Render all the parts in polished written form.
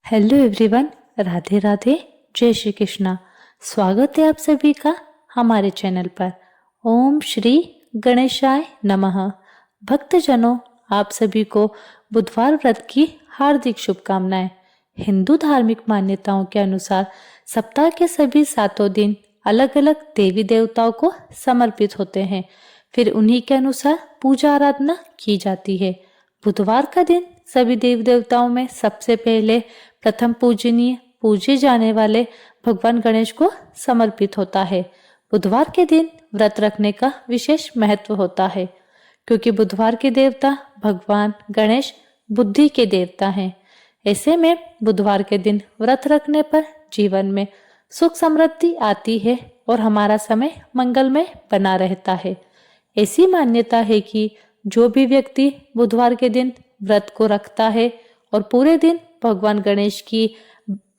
Hello everyone, Radhe Radhe, जय श्री कृष्णा। स्वागत है आप सभी का हमारे चैनल पर। ओम श्री गणेशाय नमः। भक्तजनों, आप सभी को बुधवार व्रत की हार्दिक शुभकामनाएं। हिंदू धार्मिक मान्यताओं के अनुसार सप्ताह के सभी 7 दिन अलग अलग देवी देवताओं को समर्पित होते हैं। फिर उन्हीं के अनुसार पूजा आराधना की जाती है। बुधवार का दिन सभी देवी देवताओं में सबसे पहले प्रथम पूजनीय पूजे जाने वाले भगवान गणेश को समर्पित होता है। बुधवार के दिन व्रत रखने का विशेष महत्व होता है, क्योंकि बुधवार के देवता भगवान गणेश बुद्धि के देवता हैं। ऐसे में बुधवार के दिन व्रत रखने पर जीवन में सुख समृद्धि आती है और हमारा समय मंगलमय बना रहता है। ऐसी मान्यता है कि जो भी व्यक्ति बुधवार के दिन व्रत को रखता है और पूरे दिन भगवान गणेश की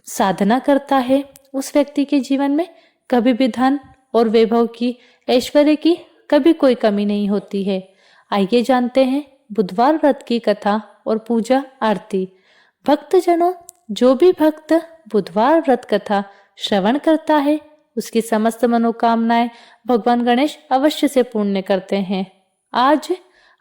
साधना करता है, उस व्यक्ति के जीवन में कभी भी धन और वैभव की, ऐश्वर्य की कभी कोई कमी नहीं होती है। आइए जानते हैं बुधवार व्रत की कथा और पूजा आरती। भक्तजनों, जो भी भक्त बुधवार व्रत कथा श्रवण करता है, उसकी समस्त मनोकामनाएं भगवान गणेश अवश्य से पूर्ण करते हैं। आज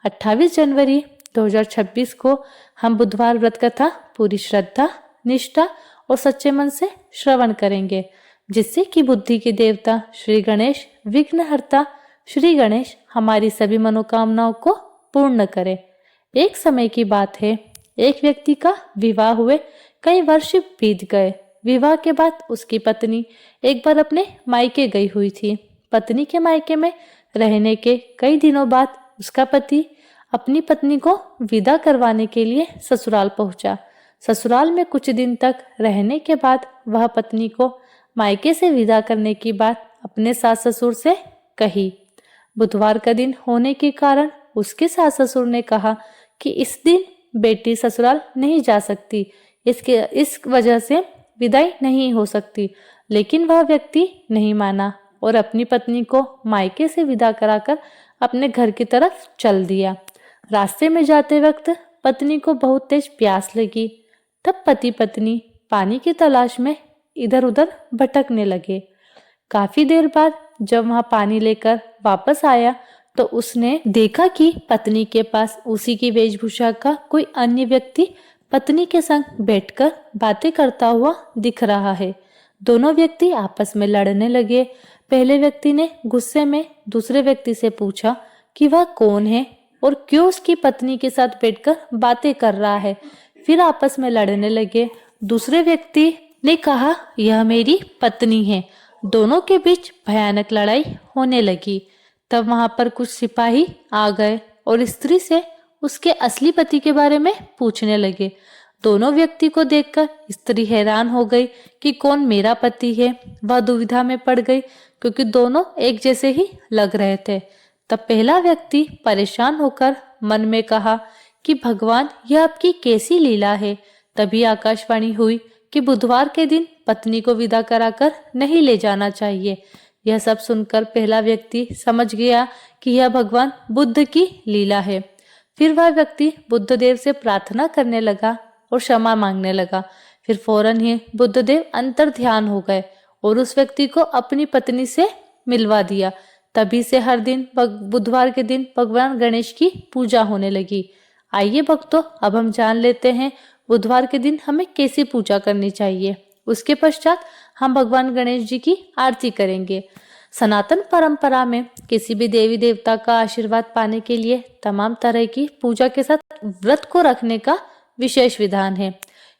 28 जनवरी 2026 को हम बुधवार व्रत कथा पूरी श्रद्धा, निष्ठा और सच्चे मन से श्रवण करेंगे, जिससे कि बुद्धि के देवता श्री गणेश, विघ्नहर्ता श्री गणेश हमारी सभी मनोकामनाओं को पूर्ण करे। एक समय की बात है, एक व्यक्ति का विवाह हुए कई वर्ष बीत गए। विवाह के बाद उसकी पत्नी एक बार अपने मायके गई हुई थी। पत्नी के मायके में रहने के कई दिनों बाद उसका पति अपनी पत्नी को विदा करवाने के लिए ससुराल पहुंचा। ससुराल में कुछ दिन तक रहने के बाद वह पत्नी को मायके से विदा करने की बात अपने सास ससुर से कही। बुधवार का दिन होने के कारण उसके सास ससुर ने कहा कि इस दिन बेटी ससुराल नहीं जा सकती, इस वजह से विदाई नहीं हो सकती। लेकिन वह व्यक्ति नहीं माना और अपनी पत्नी को मायके से विदा कराकर अपने घर की तरफ चल दिया। रास्ते में जाते वक्त पत्नी को बहुत तेज प्यास लगी। तब पति पत्नी पानी की तलाश में इधर उधर भटकने लगे। काफी देर बाद जब वहां पानी लेकर वापस आया तो उसने देखा कि पत्नी के पास उसी की वेशभूषा का कोई अन्य व्यक्ति पत्नी के संग बैठकर बातें करता हुआ दिख रहा है। दोनों व्यक्ति आपस में लड़ने लगे। पहले व्यक्ति ने गुस्से में दूसरे व्यक्ति से पूछा कि वह कौन है और क्यों उसकी पत्नी के साथ बैठकर बातें कर रहा है। फिर आपस में लड़ने लगे। दूसरे व्यक्ति ने कहा, यह मेरी पत्नी है। दोनों के बीच भयानक लड़ाई होने लगी। तब वहां पर कुछ सिपाही आ गए और स्त्री से उसके असली पति के बारे में पूछने लगे। दोनों व्यक्ति को देखकर स्त्री हैरान हो गई कि कौन मेरा पति है। वह दुविधा में पड़ गई, क्योंकि दोनों एक जैसे ही लग रहे थे। तब पहला व्यक्ति परेशान होकर मन में कहा कि भगवान, यह आपकी कैसी लीला है। तभी आकाशवाणी हुई कि बुधवार के दिन पत्नी को विदा कराकर नहीं ले जाना चाहिए। यह सब सुनकर पहला व्यक्ति समझ गया कि यह भगवान बुद्ध की लीला है। फिर वह व्यक्ति बुद्धदेव से प्रार्थना करने लगा और क्षमा मांगने लगा। फिर फौरन ही बुद्धदेव अंतर ध्यान हो गए और उस व्यक्ति को अपनी पत्नी से मिलवा दिया। तभी से हर दिन बुधवार के दिन भगवान गणेश की पूजा होने लगी। आइए भक्तों, अब हम जान लेते हैं बुधवार के दिन हमें कैसी पूजा करनी चाहिए। उसके पश्चात हम भगवान गणेश जी की आरती करेंगे। सनातन परंपरा में किसी भी देवी देवता का आशीर्वाद पाने के लिए तमाम तरह की पूजा के साथ व्रत को रखने का विशेष विधान है।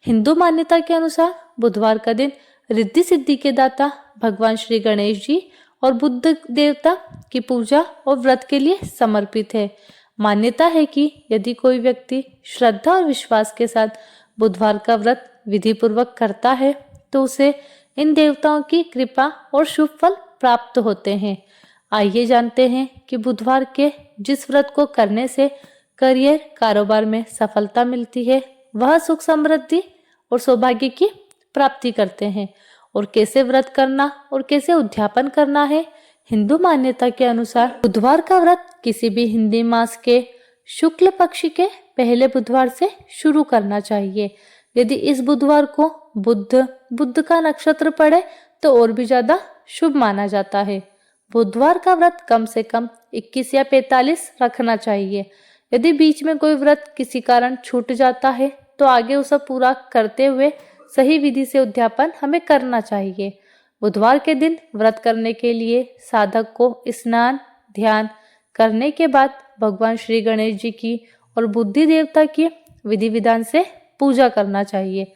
हिंदू मान्यता के अनुसार बुधवार का दिन रिद्धि सिद्धि के दाता भगवान श्री गणेश जी और बुद्ध देवता की पूजा और व्रत के लिए समर्पित है। मान्यता है कि यदि कोई व्यक्ति श्रद्धा और विश्वास के साथ बुधवार का व्रत विधि पूर्वक करता है तो उसे इन देवताओं की कृपा और शुभ फल प्राप्त होते हैं। आइए जानते हैं कि बुधवार के जिस व्रत को करने से करियर, कारोबार में सफलता मिलती है, वह सुख समृद्धि और सौभाग्य की प्राप्ति करते हैं, और कैसे व्रत करना और कैसे उद्यापन करना है। हिंदू मान्यता के अनुसार बुधवार का व्रत किसी भी हिंदी मास के शुक्ल पक्ष के पहले बुधवार से शुरू करना चाहिए। यदि इस बुधवार को बुध का नक्षत्र पड़े तो और भी ज्यादा शुभ माना जाता है। बुधवार का व्रत कम से कम 21 या 45 रखना चाहिए। यदि बीच में कोई व्रत किसी कारण छूट जाता है तो आगे उसे पूरा करते हुए सही विधि से उद्यापन हमें करना चाहिए। बुधवार के दिन व्रत करने के लिए साधक को स्नान ध्यान करने के बाद भगवान श्री गणेश जी की और बुद्धि देवता की विधि विधान से पूजा करना चाहिए।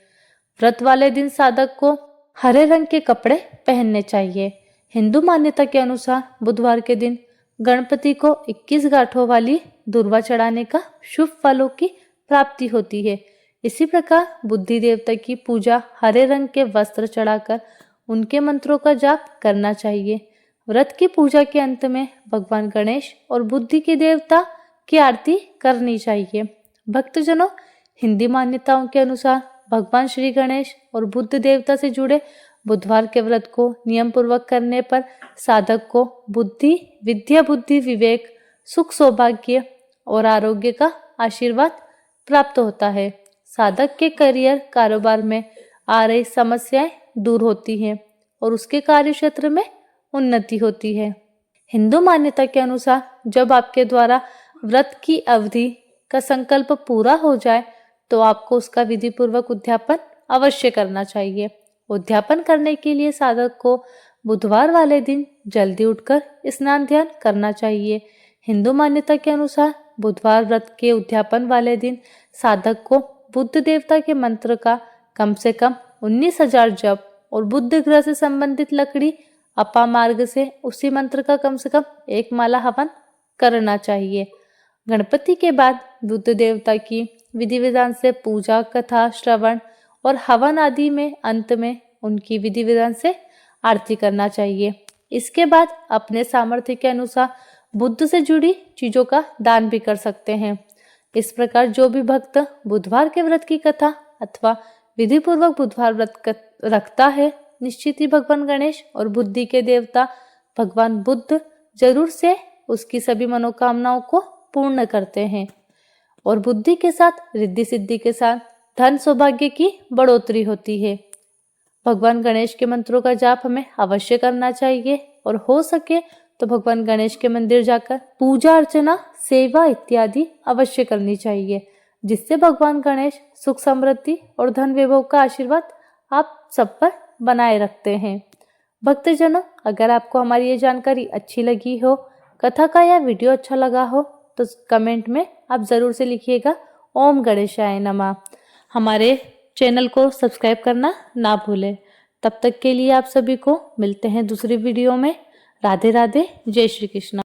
व्रत वाले दिन साधक को हरे रंग के कपड़े पहनने चाहिए। हिंदू मान्यता के अनुसार बुधवार के दिन गणपति को 21 गांठों वाली दूर्वा चढ़ाने का शुभ फलों की प्राप्ति होती है। इसी प्रकार बुद्धि देवता की पूजा हरे रंग के वस्त्र चढ़ाकर उनके मंत्रों का जाप करना चाहिए। व्रत की पूजा के अंत में भगवान गणेश और बुद्धि के देवता की आरती करनी चाहिए। भक्तजनों, हिंदी मान्यताओं के अनुसार भगवान श्री गणेश और बुद्ध देवता से जुड़े बुधवार के व्रत को नियम पूर्वक करने पर साधक को बुद्धि, विद्या, बुद्धि, विवेक, सुख, सौभाग्य और आरोग्य का आशीर्वाद प्राप्त होता है। साधक के करियर, कारोबार में आ रही समस्याएं दूर होती हैं और उसके कार्य क्षेत्र में उन्नति होती है। हिंदू मान्यता के अनुसार जब आपके द्वारा व्रत की अवधि का संकल्प पूरा हो जाए तो आपको उसका विधि पूर्वक उद्यापन अवश्य करना चाहिए। उद्यापन करने के लिए साधक को बुधवार वाले दिन जल्दी उठकर स्नान ध्यान करना चाहिए। हिंदू मान्यता के अनुसार बुधवार व्रत के उद्यापन वाले दिन साधक को बुद्ध देवता के मंत्र का कम से कम 19,000 जप और बुद्ध ग्रह से संबंधित लकड़ी अपा मार्ग से उसी मंत्र का कम से कम 1 माला हवन करना चाहिए। गणपति के बाद बुद्ध देवता की विधि विधान से पूजा, कथा, श्रवण और हवन आदि में अंत में उनकी विधि विधान से आरती करना चाहिए। इसके बाद अपने सामर्थ्य के अनुसार बुद्ध से जुड़ी चीजों का दान भी कर सकते हैं। इस प्रकार जो भी भक्त बुधवार के व्रत की कथा अथवा विधि पूर्वक बुधवार व्रत रखता है, निश्चित ही भगवान गणेश और बुद्धि के देवता भगवान बुद्ध जरूर से उसकी सभी मनोकामनाओं को पूर्ण करते हैं और बुद्धि के साथ रिद्धि सिद्धि के साथ धन सौभाग्य की बढ़ोतरी होती है। भगवान गणेश के मंत्रों का जाप हमें अवश्य करना चाहिए और हो सके तो भगवान गणेश के मंदिर जाकर पूजा अर्चना, सेवा इत्यादि अवश्य करनी चाहिए, जिससे भगवान गणेश सुख, समृद्धि और धन वैभव का आशीर्वाद आप सब पर बनाए रखते हैं। भक्तजनों, अगर आपको हमारी ये जानकारी अच्छी लगी हो, कथा का या वीडियो अच्छा लगा हो तो कमेंट में आप जरूर से लिखिएगा ओम गणेशाय नमः। हमारे चैनल को सब्सक्राइब करना ना भूलें। तब तक के लिए आप सभी को मिलते हैं दूसरी वीडियो में। राधे राधे, जय श्री कृष्ण।